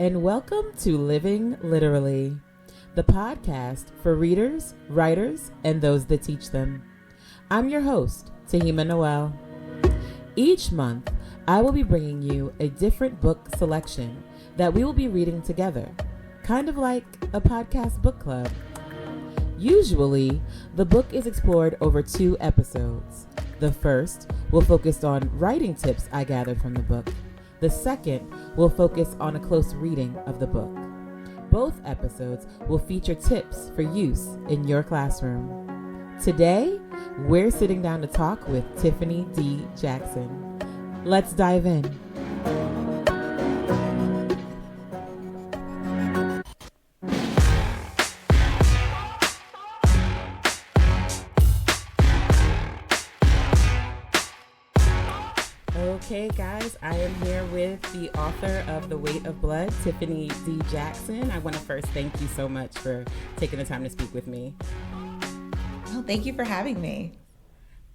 and welcome to Living Literally, the podcast for readers, writers, and those that teach them. I'm your host, Tehyma Noelle. Each month, I will be bringing you a different book selection that we will be reading together, kind of like a podcast book club. Usually, the book is explored over 2 episodes. The first will focus on writing tips I gathered from the book. The second will focus on a close reading of the book. Both episodes will feature tips for use in your classroom. Today, we're sitting down to talk with Tiffany D. Jackson. Let's dive in. Okay, guys, I am here with the author of The Weight of Blood, Tiffany D. Jackson. I want to first thank you so much for taking the time to speak with me. Oh, thank you for having me.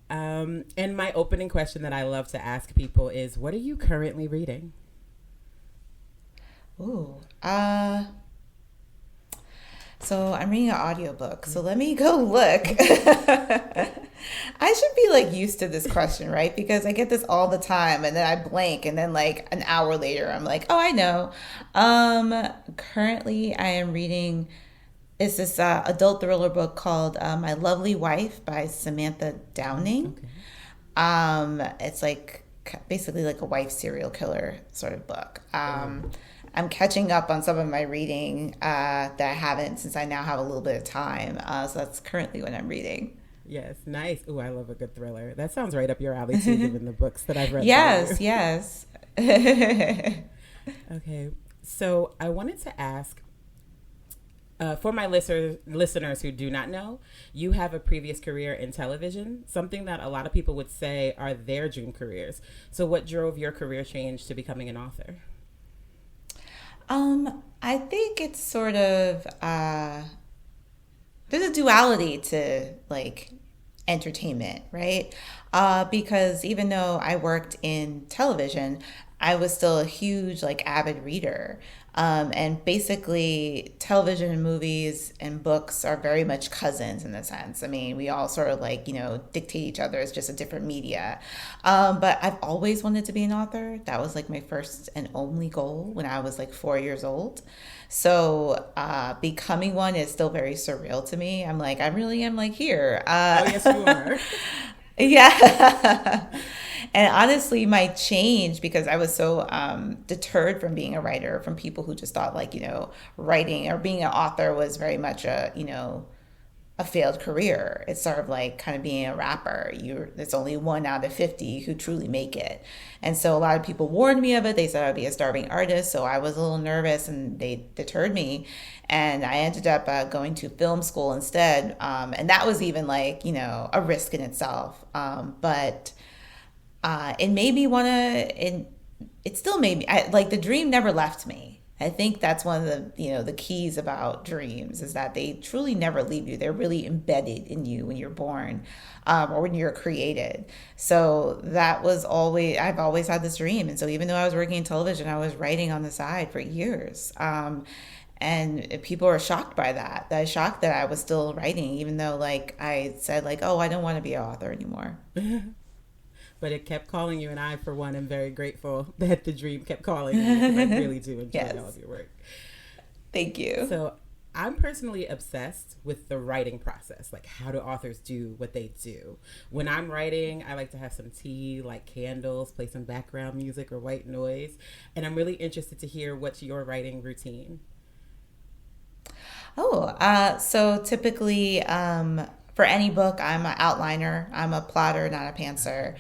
And my opening question that I love to ask people is, what are you currently reading? So I'm reading an audiobook. So let me go look. I should be used to this question, right? Because I get this all the time and then I blank and then an hour later I'm like, oh, I know. Currently I am reading this adult thriller book called My Lovely Wife by Samantha Downing. Okay. It's basically a wife serial killer sort of book. I'm catching up on some of my reading that I haven't since I now have a little bit of time. So that's currently what I'm reading. Yes, nice. Ooh, I love a good thriller. That sounds right up your alley too, given the books that I've read. Yes. Okay, so I wanted to ask, for my listeners who do not know, you have a previous career in television, something that a lot of people would say are their dream careers. So what drove your career change to becoming an author? I think it's sort of, there's a duality to entertainment, right? Because even though I worked in television, I was still a huge avid reader. And basically television and movies and books are very much cousins in a sense. I mean, we all sort of dictate each other. It's just a different media. But I've always wanted to be an author. That was my first and only goal when I was 4 years old. So becoming one is still very surreal to me. I'm I really am here. Oh, yes, you are. Yeah. And honestly, my change, because I was so deterred from being a writer, from people who just thought writing or being an author was very much a failed career. It's sort of kind of being a rapper. There's only 1 out of 50 who truly make it. And so a lot of people warned me of it. They said I'd be a starving artist. So I was a little nervous and they deterred me. And I ended up going to film school instead. And that was even a risk in itself. But it made me want to, it still made me, the dream never left me. I think that's one of the keys about dreams is that they truly never leave you. They're really embedded in you when you're born or when you're created. So that was I've always had this dream. And so even though I was working in television, I was writing on the side for years. And people were shocked by that. I was shocked that I was still writing, even though I said oh, I don't want to be an author anymore. But it kept calling you, and I, for one, am very grateful that the dream kept calling you, because I really do enjoy all of your work. Thank you. So I'm personally obsessed with the writing process. How do authors do what they do? When I'm writing, I like to have some tea, candles, play some background music or white noise. And I'm really interested to hear what's your writing routine. So typically, for any book, I'm an outliner. I'm a plotter, not a pantser.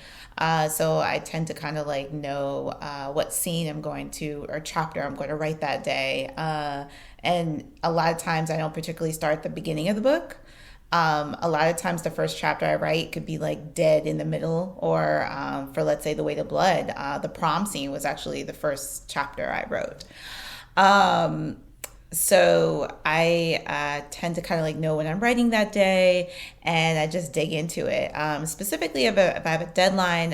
So I tend to kind of know what scene I'm going to, or chapter I'm going to write that day. And a lot of times I don't particularly start at the beginning of the book. A lot of times the first chapter I write could be dead in the middle, or for, let's say, The Weight of Blood, the prom scene was actually the first chapter I wrote. So I tend to kind of know when I'm writing that day, and I just dig into it. Specifically, if I have a deadline,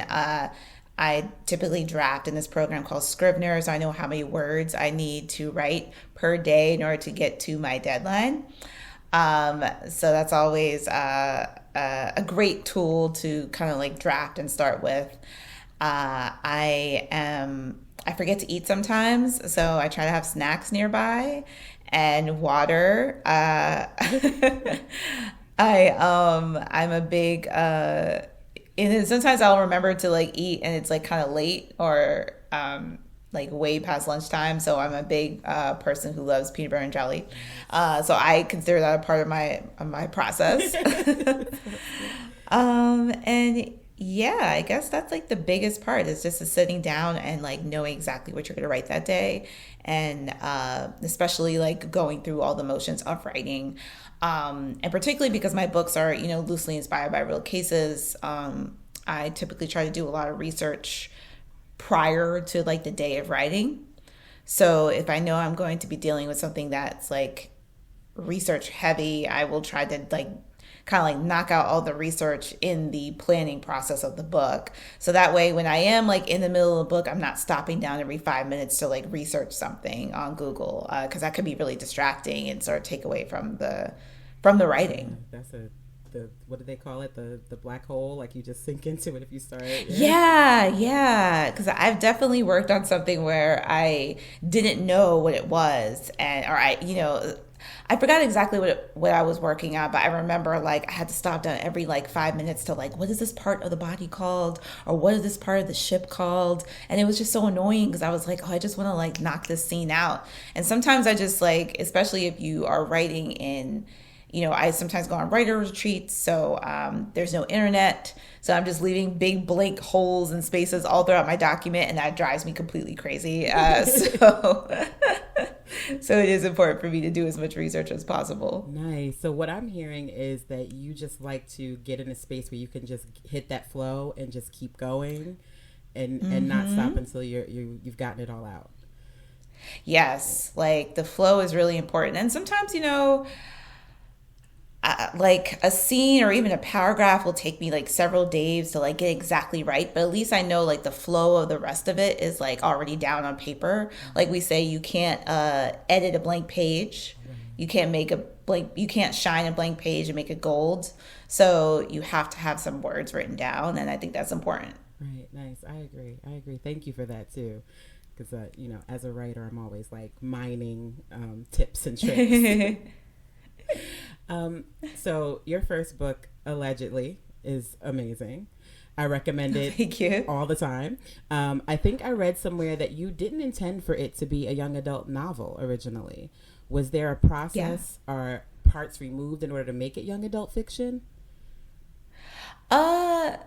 I typically draft in this program called Scrivener, so I know how many words I need to write per day in order to get to my deadline. So that's always a great tool to kind of like draft and start with. I forget to eat sometimes, so I try to have snacks nearby and water. I'm a big and then sometimes I'll remember to like eat and it's like kind of late or like way past lunchtime. So I'm a big person who loves peanut butter and jelly. So I consider that a part of my process. And yeah, I guess that's like the biggest part is just sitting down and like knowing exactly what you're going to write that day. And especially like going through all the motions of writing. And particularly because my books are, loosely inspired by real cases. I typically try to do a lot of research prior to like the day of writing. So if I know I'm going to be dealing with something that's like research heavy, I will try to like kind of like knock out all the research in the planning process of the book. So that way, when I am like in the middle of the book, I'm not stopping down every 5 minutes to like research something on Google, because that could be really distracting and sort of take away from the writing. That's what do they call it? The black hole? Like you just sink into it if you start. Yeah. Because I've definitely worked on something where I didn't know what it was, I forgot exactly what I was working on, but I remember like I had to stop down every like 5 minutes to like, what is this part of the body called? Or what is this part of the ship called? And it was just so annoying because I was like, oh, I just want to like knock this scene out. And sometimes I just like, especially if you are writing in, I sometimes go on writer retreats, so there's no internet. So I'm just leaving big blank holes and spaces all throughout my document, and that drives me completely crazy. So it is important for me to do as much research as possible. Nice. So what I'm hearing is that you just like to get in a space where you can just hit that flow and just keep going and not stop until you've gotten it all out. Yes, like the flow is really important. And sometimes, like a scene or even a paragraph will take me like several days to like get exactly right, but at least I know like the flow of the rest of it is like already down on paper. Like we say, you can't edit a blank page. You can't shine a blank page and make it gold. So you have to have some words written down, and I think that's important. Right. Nice. I agree. Thank you for that too. Because as a writer, I'm always like mining tips and tricks. So your first book, allegedly, is amazing. I recommend it Thank you. all the time. I think I read somewhere that you didn't intend for it to be a young adult novel originally. Was there a process or parts removed in order to make it young adult fiction? I'm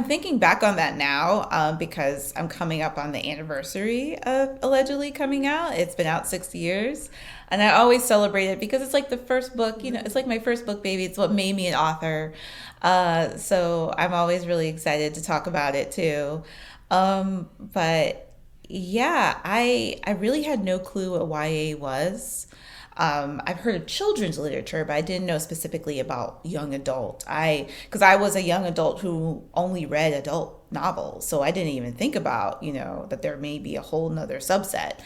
thinking back on that now because I'm coming up on the anniversary of allegedly coming out. It's been out 6 years. And I always celebrate it because it's like the first book, it's like my first book, baby. It's what made me an author. So I'm always really excited to talk about it too. But yeah, I really had no clue what YA was. I've heard of children's literature, but I didn't know specifically about young adult. Because I was a young adult who only read adult novels, so I didn't even think about, that there may be a whole nother subset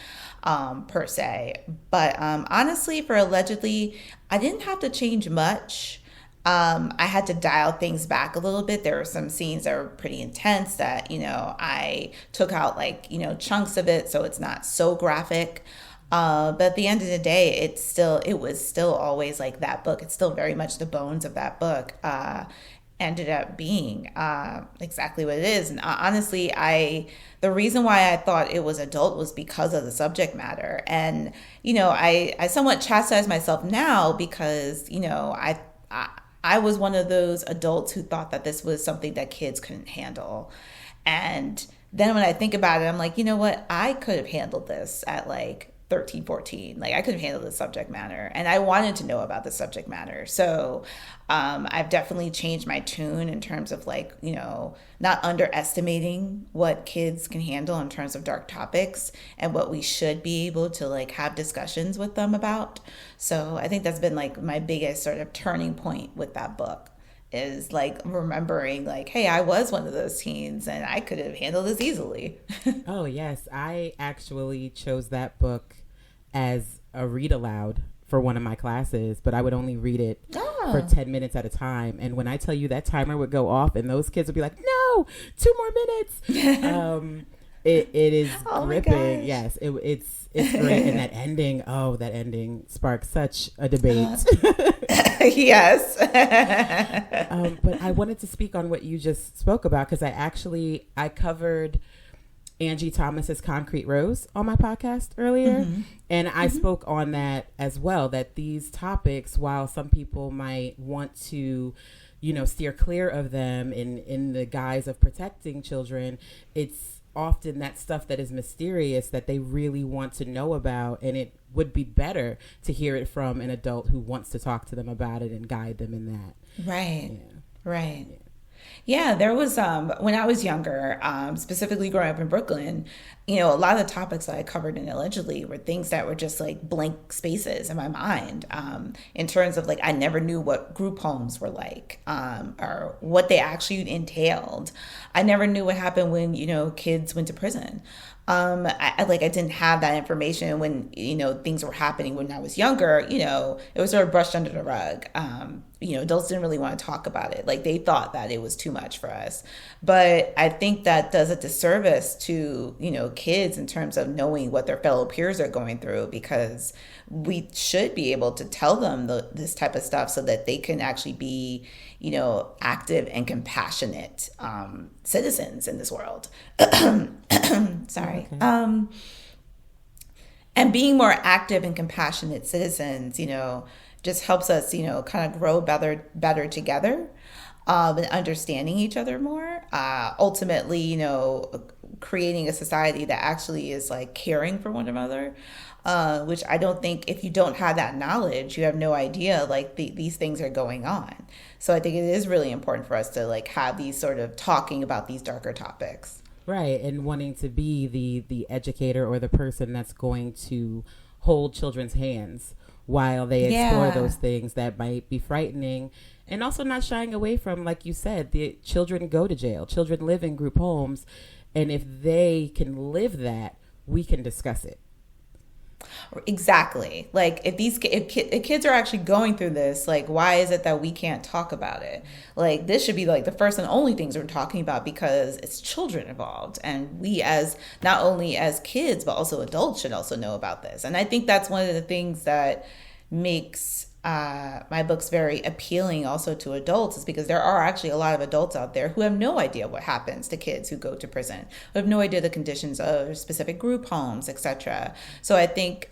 per se. But honestly, for allegedly, I didn't have to change much. I had to dial things back a little bit. There were some scenes that were pretty intense that, I took out like, chunks of it so it's not so graphic. But at the end of the day, it was still always like that book. It's still very much the bones of that book ended up being exactly what it is. And honestly, the reason why I thought it was adult was because of the subject matter. And, I somewhat chastise myself now because, I was one of those adults who thought that this was something that kids couldn't handle. And then when I think about it, I'm like, you know what? I could have handled this at like 13, 14. Like I could have handled the subject matter, and I wanted to know about the subject matter. So I've definitely changed my tune in terms of like, not underestimating what kids can handle in terms of dark topics and what we should be able to like have discussions with them about. So I think that's been like my biggest sort of turning point with that book is like remembering like, hey, I was one of those teens and I could have handled this easily. Oh, yes. I actually chose that book as a read aloud for one of my classes, but I would only read it for 10 minutes at a time. And when I tell you that timer would go off and those kids would be like, no, 2 more minutes. It is gripping. Yes, it's great. And that ending sparks such a debate. Yes. But I wanted to speak on what you just spoke about, because I covered Angie Thomas's Concrete Rose on my podcast earlier. And I spoke on that as well, that these topics, while some people might want to, steer clear of them in the guise of protecting children, it's often that stuff that is mysterious that they really want to know about, and it would be better to hear it from an adult who wants to talk to them about it and guide them in that. Right. Yeah, there was when I was younger, specifically growing up in Brooklyn, a lot of the topics that I covered in Allegedly were things that were just like blank spaces in my mind, in terms of like I never knew what group homes were like, or what they actually entailed. I never knew what happened when kids went to prison. I didn't have that information when things were happening when I was younger. It was sort of brushed under the rug. Adults didn't really want to talk about it. Like they thought that it was too much for us. But I think that does a disservice to kids in terms of knowing what their fellow peers are going through, because we should be able to tell them this type of stuff so that they can actually be active and compassionate citizens in this world. Sorry. Okay. And being more active and compassionate citizens, just helps us, kind of grow better together, and understanding each other more. Ultimately, creating a society that actually is like caring for one another. Which I don't think, if you don't have that knowledge, you have no idea like these things are going on. So I think it is really important for us to like have these sort of talking about these darker topics. Right. And wanting to be the educator or the person that's going to hold children's hands while they explore those things that might be frightening, and also not shying away from, like you said, the children go to jail, children live in group homes. And if they can live that, we can discuss it. Exactly. Like if kids are actually going through this, like why is it that we can't talk about it? Like this should be like the first and only things we're talking about, because it's children involved, and we as not only as kids but also adults should also know about this. And I think that's one of the things that makes my books very appealing also to adults, is because there are actually a lot of adults out there who have no idea what happens to kids who go to prison, who have no idea the conditions of specific group homes, etc. So I think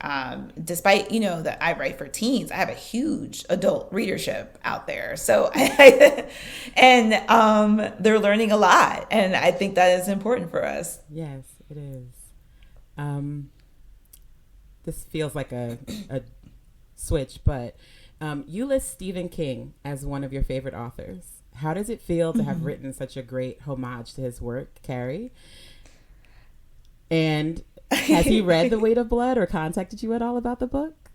despite that I write for teens, I have a huge adult readership out there. So and they're learning a lot, and I think that is important for us. Yes, it is. This feels like a switch, but you list Stephen King as one of your favorite authors. How does it feel to have written such a great homage to his work, Carrie? And has he read The Weight of Blood or contacted you at all about the book?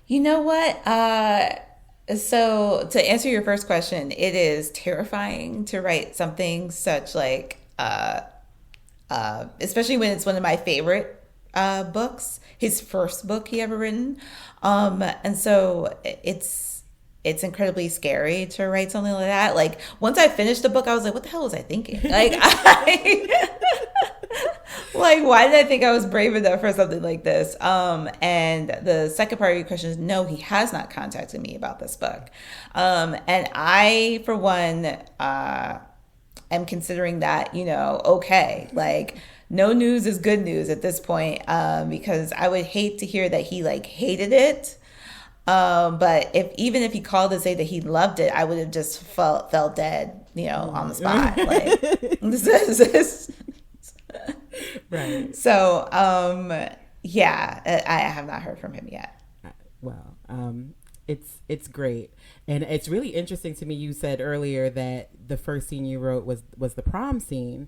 You know what? So to answer your first question, it is terrifying to write something such like, especially when it's one of my favorite books, his first book he ever written. And so it's incredibly scary to write something like that. Like once I finished the book, I was like, what the hell was I thinking? Like, like, why did I think I was brave enough for something like this? And the second part of your question is, no, he has not contacted me about this book. And I, for one, am considering that, okay, like, no news is good news at this point, because I would hate to hear that he like hated it. But even if he called to say that he loved it, I would have just felt dead, on the spot. Like this. Right. So, yeah, I have not heard from him yet. Well, it's great. And it's really interesting to me. You said earlier that the first scene you wrote was the prom scene,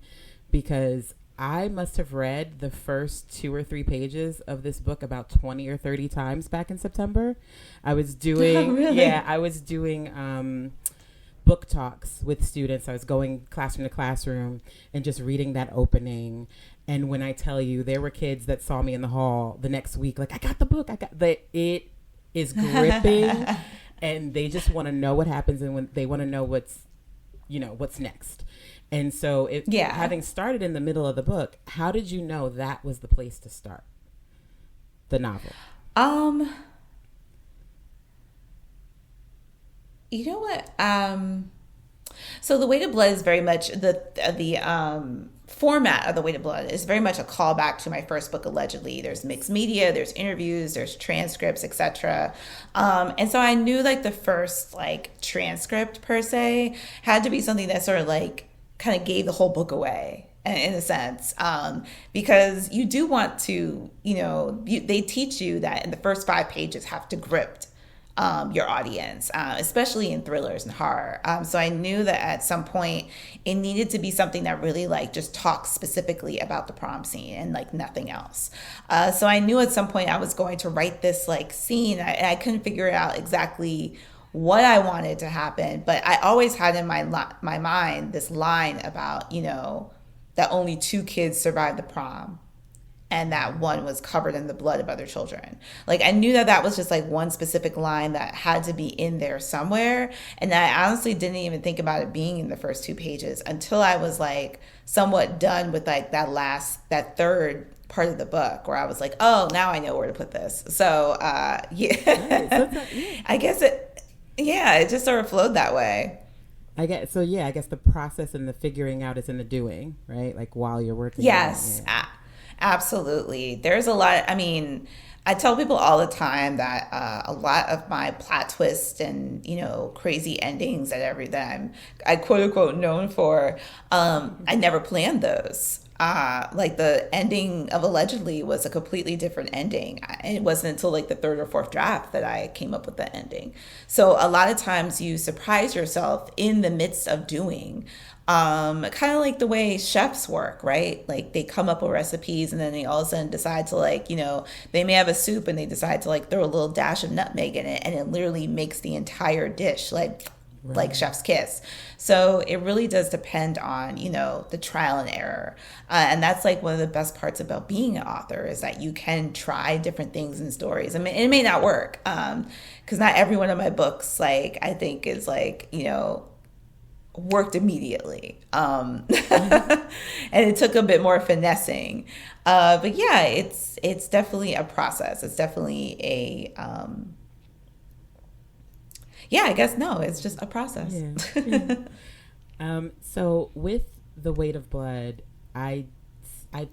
because I must have read the first 2 or 3 pages of this book about 20 or 30 times back in September. I was doing, really? I was doing book talks with students. I was going classroom to classroom and just reading that opening. And when I tell you, there were kids that saw me in the hall the next week, like, I got the book. It is gripping, and they just want to know what happens, and when they want to know what's next. And so having started in the middle of the book, how did you know that was the place to start the novel? You know what? So The Weight of Blood is very much the format of The Weight of Blood is very much a callback to my first book, Allegedly. There's mixed media, there's interviews, there's transcripts, etc. And so I knew like the first like transcript per se had to be something that sort of like kind of gave the whole book away in a sense, because you do want to, they teach you that in the first 5 pages have to grip your audience, especially in thrillers and horror. So I knew that at some point it needed to be something that really like just talks specifically about the prom scene and like nothing else. So I knew at some point I was going to write this like scene. I couldn't figure out exactly what I wanted to happen, but I always had in my mind this line about, that only 2 kids survived the prom, and that one was covered in the blood of other children. Like, I knew that was just like one specific line that had to be in there somewhere. And I honestly didn't even think about it being in the first 2 pages until I was like somewhat done with like that third part of the book, where I was like, oh, now I know where to put this. So, I guess it just sort of flowed that way. I guess the process and the figuring out is in the doing, right? Like while you're working. Yes. Absolutely. There's a lot. I mean, I tell people all the time that a lot of my plot twists and, crazy endings that I quote unquote known for, I never planned those. Like the ending of Allegedly was a completely different ending. It wasn't until like the 3rd or 4th draft that I came up with the ending. So a lot of times you surprise yourself in the midst of doing. Kind of like the way chefs work, right? Like they come up with recipes and then they all of a sudden decide to like, they may have a soup and they decide to like throw a little dash of nutmeg in it, and it literally makes the entire dish like chef's kiss. So it really does depend on, the trial and error. And that's like one of the best parts about being an author, is that you can try different things in stories. I mean, it may not work, because not every one of my books, like, I think is like, worked immediately. And it took a bit more finessing. But yeah, it's definitely a process. It's definitely it's just a process. Yeah. So with The Weight of Blood, I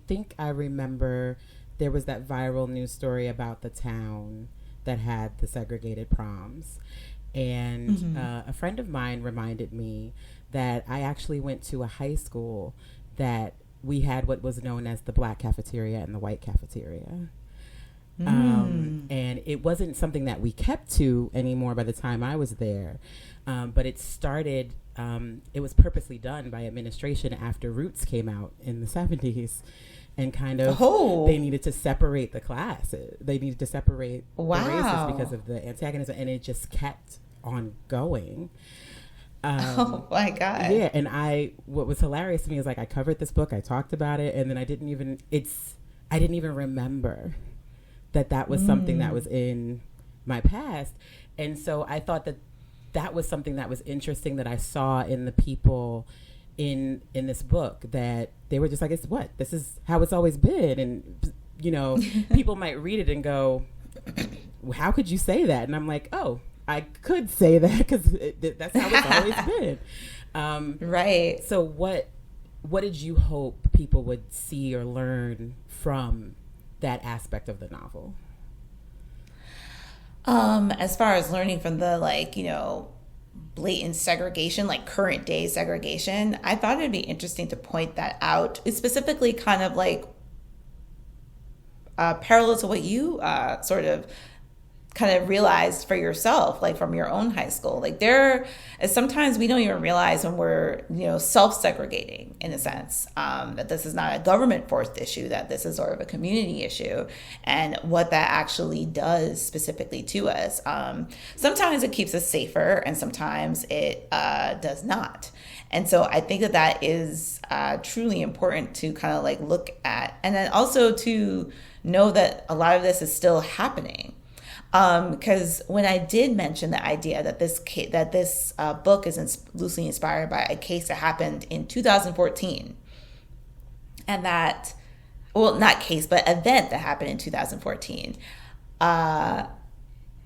think I remember there was that viral news story about the town that had the segregated proms. And a friend of mine reminded me that I actually went to a high school that we had what was known as the black cafeteria and the white cafeteria. And it wasn't something that we kept to anymore by the time I was there. But it started, it was purposely done by administration after Roots came out in the 70s. And kind of, they needed to separate the classes. They needed to separate the races because of the antagonism. And it just kept on going. Oh my God. Yeah. And what was hilarious to me is like, I covered this book, I talked about it, and then I didn't even remember that was something that was in my past. And so I thought that was something that was interesting that I saw in the people in this book, that they were just like, this is how it's always been. And, people might read it and go, how could you say that? And I'm like, oh, I could say that because that's how it's always been. Right. So what did you hope people would see or learn from that aspect of the novel? As far as learning from the blatant segregation, like current day segregation, I thought it'd be interesting to point that out. It's specifically kind of like parallel to what you sort of kind of realized for yourself, like from your own high school? Like there is sometimes we don't even realize when we're, self-segregating in a sense, that this is not a government forced issue, that this is sort of a community issue, and what that actually does specifically to us. Sometimes it keeps us safer and sometimes it does not. And so I think that is truly important to kind of like look at, and then also to know that a lot of this is still happening. Because when I did mention the idea that this book is loosely inspired by a case that happened in 2014, and that, well, not case, but event that happened in 2014, and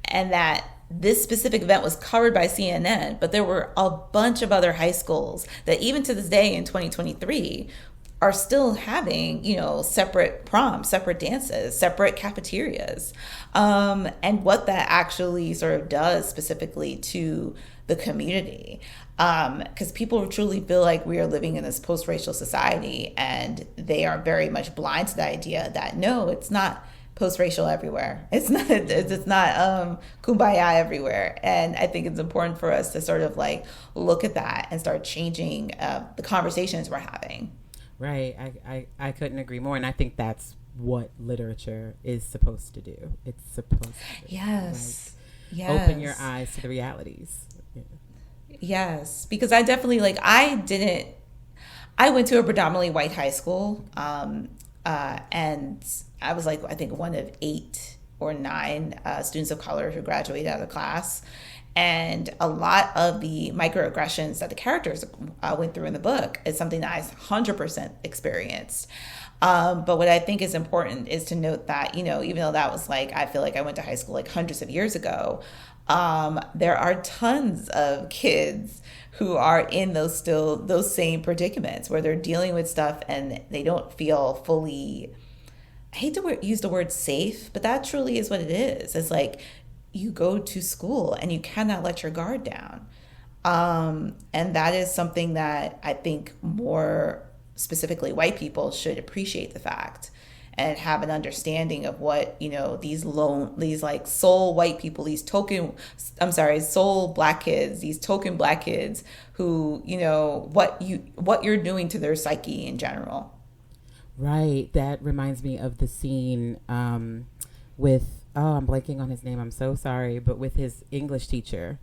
that this specific event was covered by CNN, but there were a bunch of other high schools that even to this day in 2023 are still having, separate proms, separate dances, separate cafeterias, and what that actually sort of does specifically to the community. Because people truly feel like we are living in this post-racial society, and they are very much blind to the idea that no, it's not post-racial everywhere. It's not kumbaya everywhere. And I think it's important for us to sort of like look at that and start changing the conversations we're having. Right. I couldn't agree more. And I think that's what literature is supposed to do. It's supposed to yes. Open your eyes to the realities. Yeah. Yes. Because I definitely I went to a predominantly white high school. And I was I think one of 8 or 9 students of color who graduated out of the class. And a lot of the microaggressions that the characters went through in the book is something that I 100% experienced. But what I think is important is to note that, even though that was I feel like I went to high school hundreds of years ago, there are tons of kids who are in those same predicaments where they're dealing with stuff and they don't feel fully, I hate to use the word safe, but that truly is what it is. It's you go to school and you cannot let your guard down. And that is something that I think more specifically white people should appreciate the fact and have an understanding of what, these soul white people, soul black kids, these token black kids who, what you're doing to their psyche in general. Right. That reminds me of the scene with, I'm blanking on his name. I'm so sorry. But with his English teacher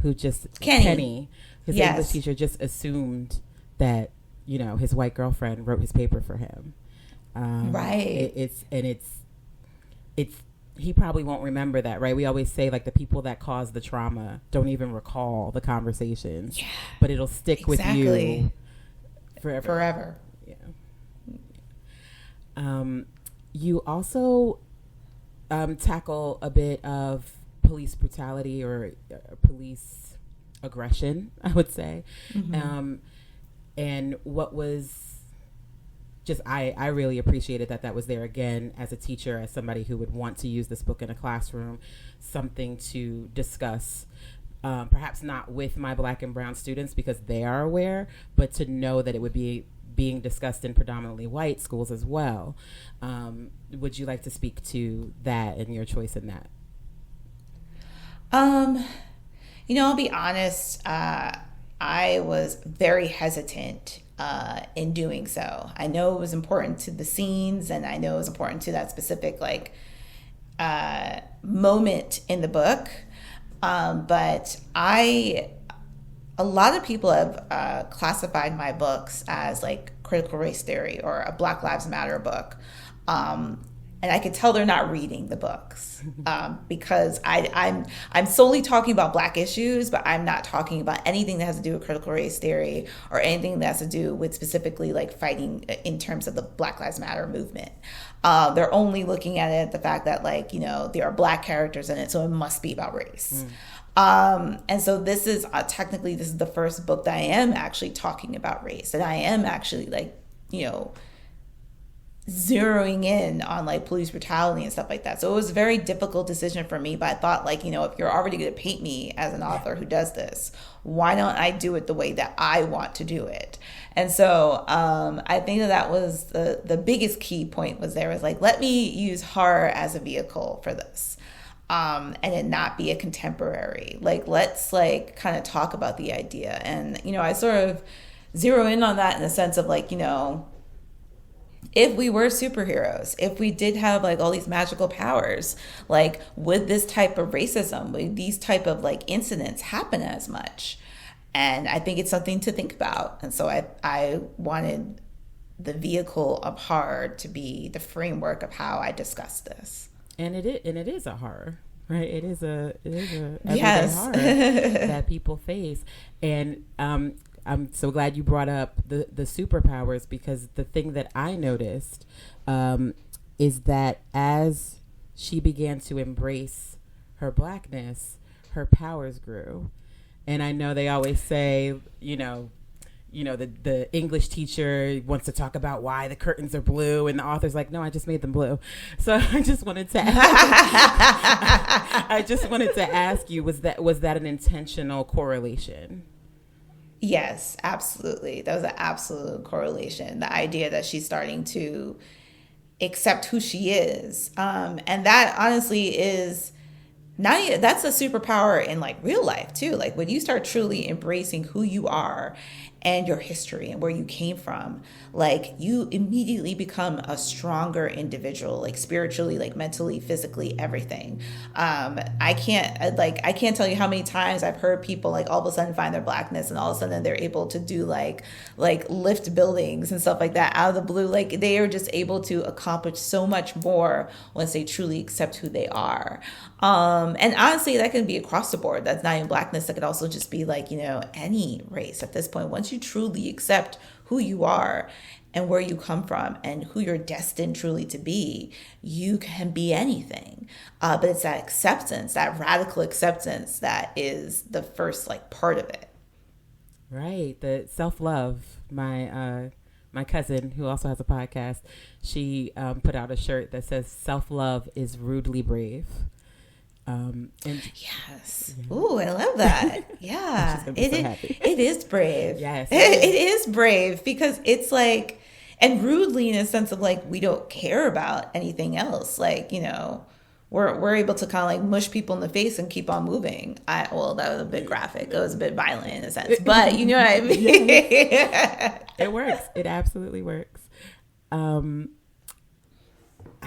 who Kenny, his yes. English teacher just assumed that, his white girlfriend wrote his paper for him. Right. It's he probably won't remember that, right? We always say the people that cause the trauma don't even recall the conversations, but it'll stick with you forever. Yeah. You also tackle a bit of police brutality or police aggression, I would say. Mm-hmm. And what was just, I really appreciated that was there again as a teacher, as somebody who would want to use this book in a classroom, something to discuss, perhaps not with my Black and brown students because they are aware, but to know that it would be being discussed in predominantly white schools as well. Would you like to speak to that and your choice in that? I'll be honest. I was very hesitant in doing so. I know it was important to the scenes, and I know it was important to that specific moment in the book. But a lot of people have classified my books as critical race theory or a Black Lives Matter book. And I could tell they're not reading the books because I'm solely talking about Black issues, but I'm not talking about anything that has to do with critical race theory or anything that has to do with specifically fighting in terms of the Black Lives Matter movement. They're only looking at it the fact that there are Black characters in it, so it must be about race. And so this is technically this is the first book that I am actually talking about race, and I am actually zeroing in on police brutality and stuff like that. So it was a very difficult decision for me, but I thought if you're already going to paint me as an author who does this, why don't I do it the way that I want to do it? And so I think that was the biggest key point was let me use horror as a vehicle for this. and it not be a contemporary. Like, let's like kind of talk about the idea. And, you know, I sort of zero in on that in the sense of like, you know, if we were superheroes, if we did have like all these magical powers, like would this type of racism, would these type of like incidents happen as much? And I think it's something to think about. And so I wanted the vehicle of horror to be the framework of how I discuss this. And it is a horror, right? It is a everyday Yes. horror that people face. And I'm so glad you brought up the superpowers, because the thing that I noticed is that as she began to embrace her Blackness, her powers grew. And I know they always say, the English teacher wants to talk about why the curtains are blue, and the author's like, no, I just made them blue. So I just wanted to ask you, was that an intentional correlation? Yes, absolutely. That was an absolute correlation. The idea that she's starting to accept who she is. And that honestly is that's a superpower in like real life too. Like when you start truly embracing who you are and your history and where you came from, like you immediately become a stronger individual, like spiritually, like mentally, physically, everything. I can't tell you how many times I've heard people like all of a sudden find their Blackness and all of a sudden they're able to do like lift buildings and stuff like that out of the blue. Like they are just able to accomplish so much more once they truly accept who they are. And honestly, that can be across the board. That's not even Blackness. That could also just be like, any race at this point. Once you truly accept who you are and where you come from and who you're destined truly to be, you can be anything. But it's that acceptance, that radical acceptance, that is the first like part of it. Right. The self-love. My cousin, who also has a podcast, she put out a shirt that says self-love is rudely brave. Yes. Yeah. Ooh, I love that. Yeah. It is brave. Yes. It is brave because it's like, and rudely in a sense of like, we don't care about anything else. Like, we're able to kind of like mush people in the face and keep on moving. That was a bit graphic. It was a bit violent in a sense, but you know what I mean? Yeah. It works. It absolutely works.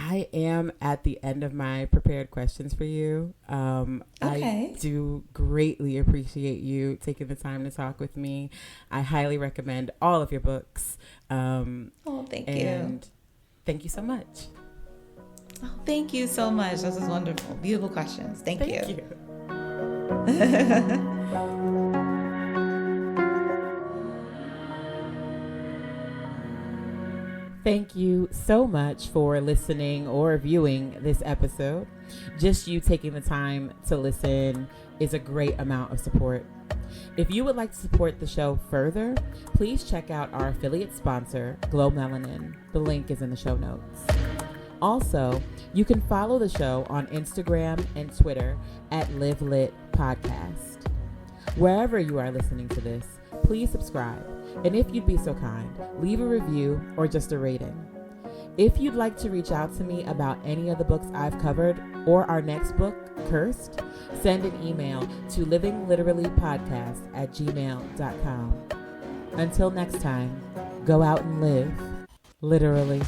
I am at the end of my prepared questions for you. Okay. I do greatly appreciate you taking the time to talk with me. I highly recommend all of your books. Thank you. And thank you so much. Oh, thank you so much. This is wonderful. Beautiful questions. Thank you. Thank you so much for listening or viewing this episode. Just you taking the time to listen is a great amount of support. If you would like to support the show further, please check out our affiliate sponsor, Glow Melanin. The link is in the show notes. Also, you can follow the show on Instagram and Twitter at Live Lit Podcast. Wherever you are listening to this, please subscribe. And if you'd be so kind, leave a review or just a rating. If you'd like to reach out to me about any of the books I've covered or our next book, Cursed, send an email to livingliterallypodcast@gmail.com. Until next time, go out and live, literally.